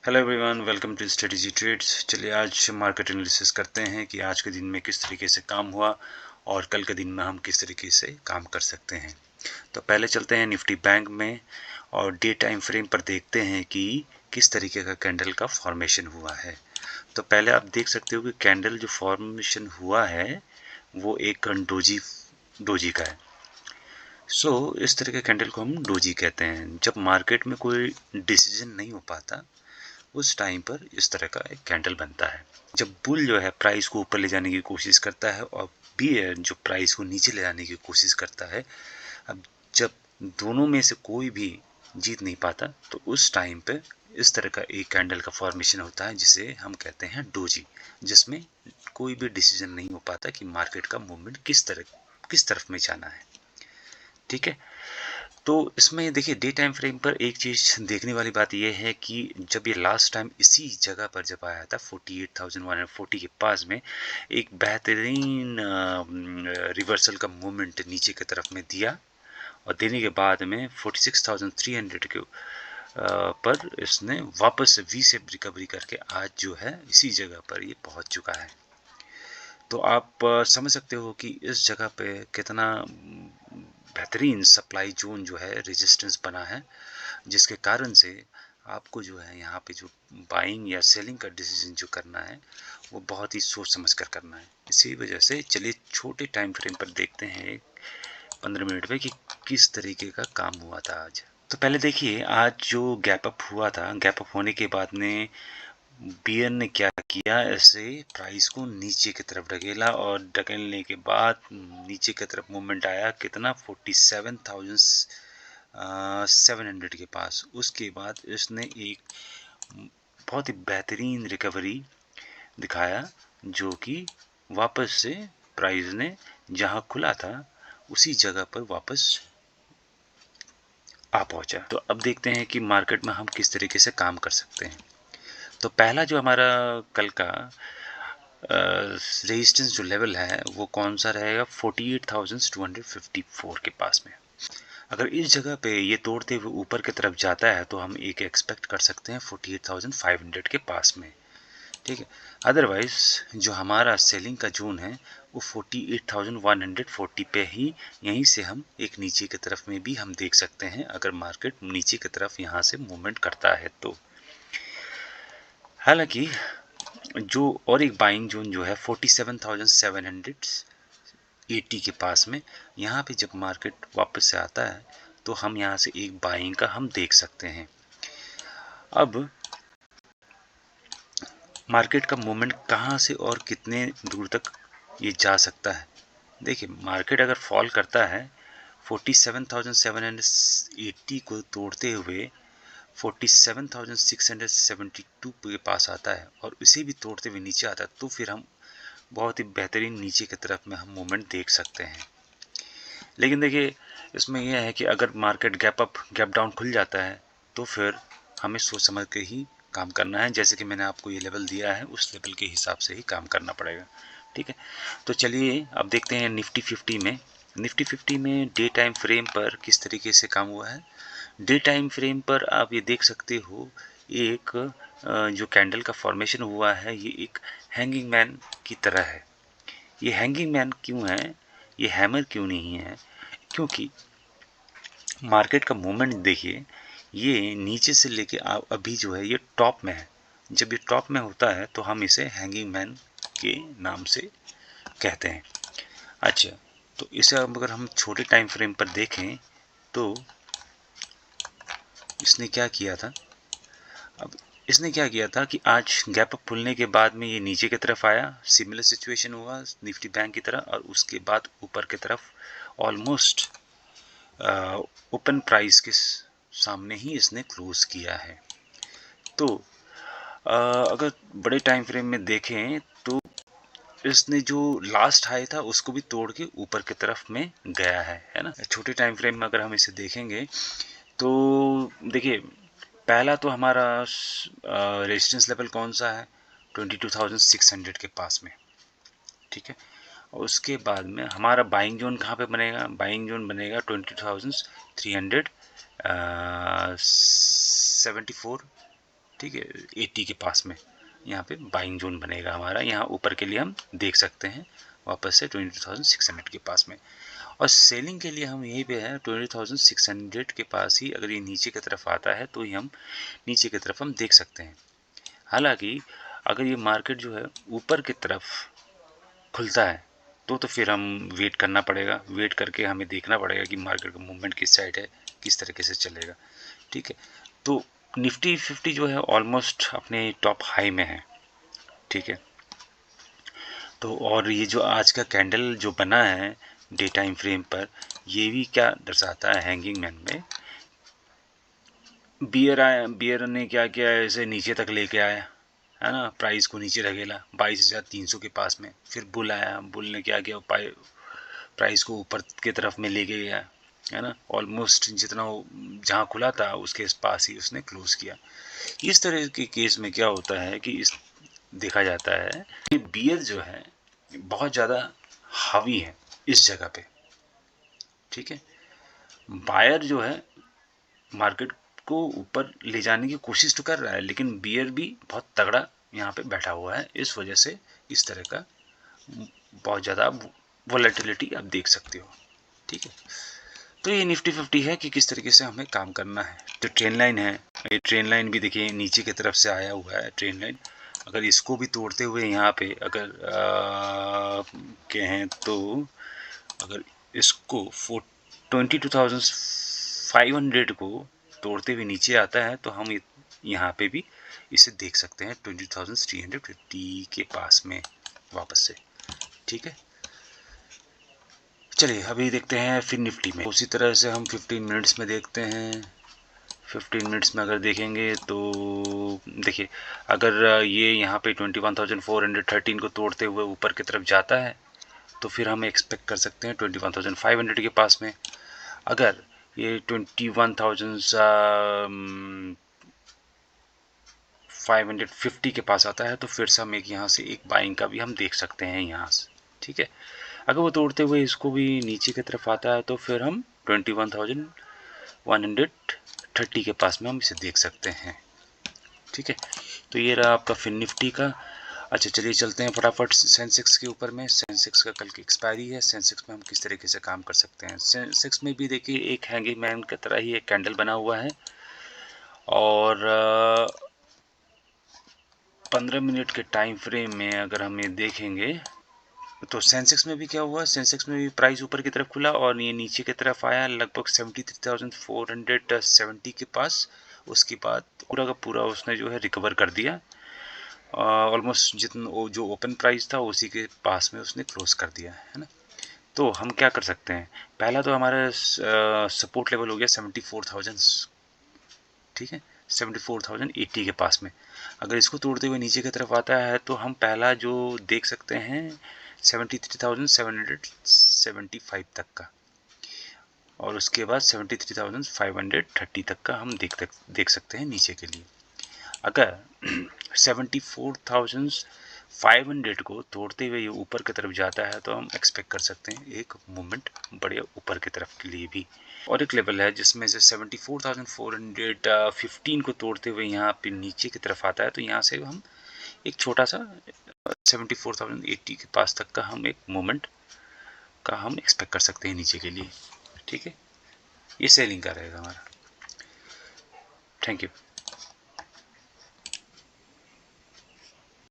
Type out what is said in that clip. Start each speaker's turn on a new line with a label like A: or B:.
A: Hello everyone, welcome to strategy trades. चलिए आज market analysis करते हैं कि आज के दिन में किस तरीके से काम हुआ और कल के दिन में हम किस तरीके से काम कर सकते हैं। तो पहले चलते हैं निफ्टी बैंक में और डे टाइम फ्रेम पर देखते हैं कि किस तरीके का कैंडल का फॉर्मेशन हुआ है। तो पहले आप देख सकते हो कि कैंडल जो फॉर्मेशन हुआ है वो एक डोजी का है। इस तरह के कैंडल को हम डोजी कहते हैं। जब मार्केट में कोई डिसीजन नहीं हो पाता उस टाइम पर इस तरह का एक कैंडल बनता है। जब बुल जो है प्राइस को ऊपर ले जाने की कोशिश करता है और बियर जो प्राइस को नीचे ले जाने की कोशिश करता है, अब जब दोनों में से कोई भी जीत नहीं पाता तो उस टाइम पे इस तरह का एक कैंडल का फॉर्मेशन होता है जिसे हम कहते हैं डोजी, जिसमें कोई भी डिसीजन नहीं हो पाता कि मार्केट का मूवमेंट किस तरफ में जाना है। ठीक है, तो इसमें देखिए डे टाइम फ्रेम पर एक चीज़ देखने वाली बात यह है कि जब ये लास्ट टाइम इसी जगह पर जब आया था 48,140 के पास में एक बेहतरीन रिवर्सल का मूवमेंट नीचे की तरफ में दिया और देने के बाद में 46,300 के पर इसने वापस वी से रिकवरी करके आज जो है इसी जगह पर ये पहुंच चुका है। तो आप समझ सकते हो कि इस जगह पे कितना बेहतरीन सप्लाई जोन जो है रेजिस्टेंस बना है, जिसके कारण से आपको जो है यहाँ पे जो बाइंग या सेलिंग का डिसीजन जो करना है वो बहुत ही सोच समझ कर करना है। इसी वजह से चलिए छोटे टाइम फ्रेम पर देखते हैं 15 मिनट में कि किस तरीके का काम हुआ था आज। तो पहले देखिए आज जो गैप अप हुआ था, गैप अप होने के बाद में बियर ने क्या किया, ऐसे प्राइस को नीचे की तरफ ढकेला और ढकेलने के बाद नीचे की तरफ मूवमेंट आया कितना 47,700 के पास। उसके बाद इसने एक बहुत ही बेहतरीन रिकवरी दिखाया जो कि वापस से प्राइस ने जहां खुला था उसी जगह पर वापस आ पहुंचा। तो अब देखते हैं कि मार्केट में हम किस तरीके से काम कर सकते हैं। तो पहला जो हमारा कल का रेजिस्टेंस जो लेवल है वो कौन सा रहेगा, 48,254 के पास में। अगर इस जगह पे ये तोड़ते हुए ऊपर की तरफ जाता है तो हम एक एक्सपेक्ट कर सकते हैं 48,500 के पास में। ठीक है, अदरवाइज जो हमारा सेलिंग का जोन है वो 48,140 पे ही, यहीं से हम एक नीचे की तरफ में भी हम देख सकते हैं अगर मार्केट नीचे की तरफ यहाँ से मूवमेंट करता है तो। हालांकि जो और एक बाइंग जोन जो है 47,780 के पास में, यहाँ पे जब मार्केट वापस से आता है तो हम यहाँ से एक बाइंग का हम देख सकते हैं। अब मार्केट का मूवमेंट कहाँ से और कितने दूर तक ये जा सकता है। देखिए मार्केट अगर फॉल करता है 47,780 को तोड़ते हुए 47,672 के पास आता है और इसे भी तोड़ते हुए नीचे आता है तो फिर हम बहुत ही बेहतरीन नीचे की तरफ में हम मूवमेंट देख सकते हैं। लेकिन देखिए इसमें यह है कि अगर market gap up gap down खुल जाता है तो फिर हमें सोच समझ के ही काम करना है। जैसे कि मैंने आपको ये लेवल दिया है उस लेवल के हिसाब से ही काम करना पड़ेगा। ठीक है, तो चलिए अब देखते हैं निफ्टी 50 में। निफ्टी 50 में डे टाइम फ्रेम पर किस तरीके से काम हुआ है। डे टाइम फ्रेम पर आप ये देख सकते हो एक जो कैंडल का फॉर्मेशन हुआ है ये एक हैंगिंग मैन की तरह है। ये हैंगिंग मैन क्यों है, ये हैमर क्यों नहीं है, क्योंकि मार्केट का मूवमेंट देखिए ये नीचे से लेके अभी जो है ये टॉप में है। जब ये टॉप में होता है तो हम इसे हैंगिंग मैन के नाम से कहते हैं। अच्छा, तो इसे अगर हम छोटे टाइम फ्रेम पर देखें तो इसने क्या किया था। अब इसने क्या किया था कि आज गैप अप खुलने के बाद में ये नीचे की तरफ आया, सिमिलर सिचुएशन हुआ निफ्टी बैंक की तरह, और उसके बाद ऊपर की तरफ ऑलमोस्ट ओपन प्राइस के सामने ही इसने क्लोज किया है। तो अगर बड़े टाइम फ्रेम में देखें तो इसने जो लास्ट हाई था उसको भी तोड़ के ऊपर की तरफ में गया है ना। छोटे टाइम फ्रेम में अगर हम इसे देखेंगे तो देखिए पहला तो हमारा रेजिस्टेंस लेवल कौन सा है, 22,600 के पास में। ठीक है, और उसके बाद में हमारा बाइंग जोन कहाँ पे बनेगा, बाइंग जोन बनेगा 22,374 ठीक है, 80 के पास में यहाँ पे बाइंग जोन बनेगा हमारा। यहाँ ऊपर के लिए हम देख सकते हैं वापस से 22,600 के पास में, और सेलिंग के लिए हम यहीं पे है 20,600 के पास ही। अगर ये नीचे की तरफ आता है तो ही हम नीचे की तरफ हम देख सकते हैं। हालांकि अगर ये मार्केट जो है ऊपर की तरफ खुलता है तो फिर हम वेट करना पड़ेगा, वेट करके हमें देखना पड़ेगा कि मार्केट का मूवमेंट किस साइड है, किस तरीके से चलेगा। ठीक है, तो निफ्टी 50 जो है ऑलमोस्ट अपने टॉप हाई में है। ठीक है, तो और ये जो आज का कैंडल जो बना है डे टाइम फ्रेम पर, ये भी क्या दर्शाता है, हैंगिंग मैन में बियर आया, बियर ने क्या किया, ऐसे नीचे तक लेके आया है ना, प्राइस को नीचे रखेला 22,300 के पास में। फिर बुल आया, बुल ने क्या किया, प्राइस को ऊपर की तरफ में लेके गया है ना, ऑलमोस्ट जितना जहाँ खुला था उसके पास ही उसने क्लोज किया। इस तरह के केस में क्या होता है कि इस देखा जाता है कि बियर जो है बहुत ज़्यादा हावी है इस जगह पे। ठीक है, बायर जो है मार्केट को ऊपर ले जाने की कोशिश तो कर रहा है, लेकिन बियर भी बहुत तगड़ा यहाँ पे बैठा हुआ है। इस वजह से इस तरह का बहुत ज़्यादा वोलेटिलिटी आप देख सकते हो। ठीक है, तो ये निफ्टी 50 है कि किस तरीके से हमें काम करना है। तो ट्रेन लाइन है, ये ट्रेन लाइन भी देखिए नीचे की तरफ से आया हुआ है ट्रेन लाइन। अगर इसको भी तोड़ते हुए यहाँ पे अगर कहें तो अगर इसको 22,500 को तोड़ते हुए नीचे आता है तो हम यहाँ पे भी इसे देख सकते हैं 20,350 के पास में वापस से। ठीक है, चलिए अभी देखते हैं फिर निफ्टी में। उसी तरह से हम 15 मिनट्स में देखते हैं। 15 मिनट्स में अगर देखेंगे तो देखिए, अगर ये यहाँ पे 21,413 को तोड़ते हुए ऊपर की तरफ जाता है तो फिर हम एक्सपेक्ट कर सकते हैं 21,500 के पास में। अगर ये 21,550 के पास आता है तो फिर से हम एक यहाँ से एक बाइंग का भी हम देख सकते हैं यहाँ से। ठीक है, अगर वो तोड़ते हुए इसको भी नीचे की तरफ आता है तो फिर हम 21,130 के पास में हम इसे देख सकते हैं। ठीक है, तो ये रहा आपका फिन निफ्टी का। अच्छा चलिए चलते हैं फटाफट सेंसेक्स के ऊपर में। सेंसेक्स का कल की एक्सपायरी है, सेंसेक्स में हम किस तरीके से काम कर सकते हैं। सेंसेक्स में भी देखिए एक हैंगिंग मैन की तरह ही एक कैंडल बना हुआ है, और 15 मिनट के टाइम फ्रेम में अगर हम ये देखेंगे तो सेंसेक्स में भी क्या हुआ, सेंसेक्स में भी प्राइस ऊपर की तरफ खुला और ये नीचे की तरफ आया लगभग 73,470 के पास। उसके बाद पूरा का पूरा उसने जो है रिकवर कर दिया, ऑलमोस्ट जितना जो ओपन प्राइस था उसी के पास में उसने क्लोज कर दिया है ना। तो हम क्या कर सकते हैं, पहला तो हमारा सपोर्ट लेवल हो गया 74,000। ठीक है, 74,080 के पास में। अगर इसको तोड़ते हुए नीचे की तरफ आता है तो हम पहला जो देख सकते हैं 73,775 तक का, और उसके बाद 73,530 तक का हम देख सकते हैं नीचे के लिए। अगर 74,500 को तोड़ते हुए ये ऊपर की तरफ जाता है तो हम एक्सपेक्ट कर सकते हैं एक मूवमेंट बड़े ऊपर की तरफ के लिए भी। और एक लेवल है जिसमें से 74,415 को तोड़ते हुए यहाँ पे नीचे की तरफ आता है तो यहाँ से हम एक छोटा सा 74,080 के पास तक का हम एक मूवमेंट का हम एक्सपेक्ट कर सकते हैं नीचे के लिए। ठीक है, ये सेलिंग का रहेगा हमारा। Thank you.